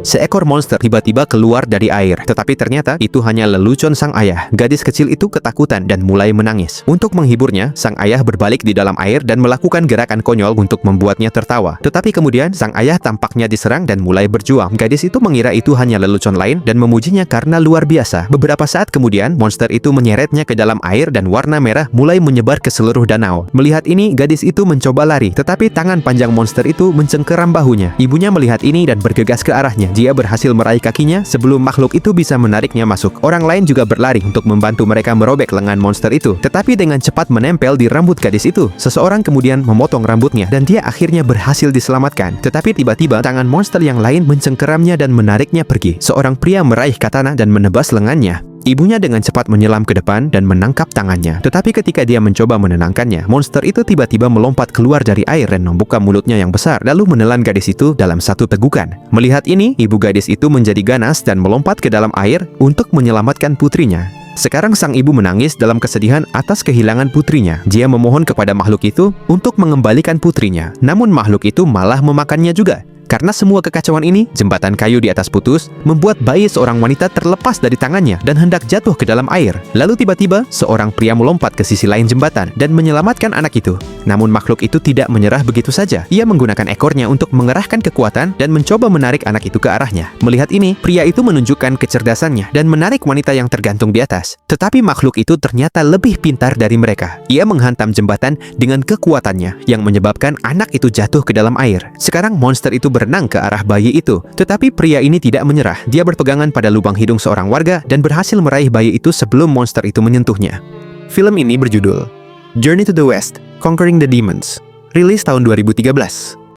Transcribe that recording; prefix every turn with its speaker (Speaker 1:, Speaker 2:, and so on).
Speaker 1: Seekor monster tiba-tiba keluar dari air, tetapi ternyata itu hanya lelucon sang ayah. Gadis kecil itu ketakutan dan mulai menangis. Untuk menghiburnya, sang ayah berbalik di dalam air dan melakukan gerakan konyol untuk membuatnya tertawa. Tetapi kemudian sang ayah tampaknya diserang dan mulai berjuang. Gadis itu mengira itu hanya lelucon lain dan memujinya karena luar biasa. Beberapa saat kemudian, monster itu menyeretnya ke dalam air dan warna merah mulai menyebar ke seluruh danau. Melihat ini, gadis itu mencoba lari, tetapi tangan panjang monster itu mencengkeram bahunya. Ibunya melihat ini dan bergegas ke arahnya. Dia berhasil meraih kakinya sebelum makhluk itu bisa menariknya masuk. Orang lain juga berlari untuk membantu mereka merobek lengan monster itu. Tetapi dengan cepat menempel di rambut gadis itu. Seseorang kemudian memotong rambutnya dan dia akhirnya berhasil diselamatkan. Tetapi tiba-tiba tangan monster yang lain mencengkeramnya dan menariknya pergi. Seorang pria meraih katana dan menebas lengannya. Ibunya dengan cepat menyelam ke depan dan menangkap tangannya. Tetapi ketika dia mencoba menenangkannya, monster itu tiba-tiba melompat keluar dari air dan membuka mulutnya yang besar, lalu menelan gadis itu dalam satu tegukan. Melihat ini, ibu gadis itu menjadi ganas dan melompat ke dalam air untuk menyelamatkan putrinya. Sekarang sang ibu menangis dalam kesedihan atas kehilangan putrinya. Dia memohon kepada makhluk itu untuk mengembalikan putrinya. Namun makhluk itu malah memakannya juga. Karena semua kekacauan ini, jembatan kayu di atas putus, membuat bayi seorang wanita terlepas dari tangannya dan hendak jatuh ke dalam air. Lalu tiba-tiba, seorang pria melompat ke sisi lain jembatan dan menyelamatkan anak itu. Namun makhluk itu tidak menyerah begitu saja. Ia menggunakan ekornya untuk mengerahkan kekuatan dan mencoba menarik anak itu ke arahnya. Melihat ini, pria itu menunjukkan kecerdasannya dan menarik wanita yang tergantung di atas. Tetapi makhluk itu ternyata lebih pintar dari mereka. Ia menghantam jembatan dengan kekuatannya yang menyebabkan anak itu jatuh ke dalam air. Sekarang monster itu berenang ke arah bayi itu. Tetapi pria ini tidak menyerah. Dia berpegangan pada lubang hidung seorang warga dan berhasil meraih bayi itu sebelum monster itu menyentuhnya. Film ini berjudul Journey to the West: Conquering the Demons, rilis tahun 2013.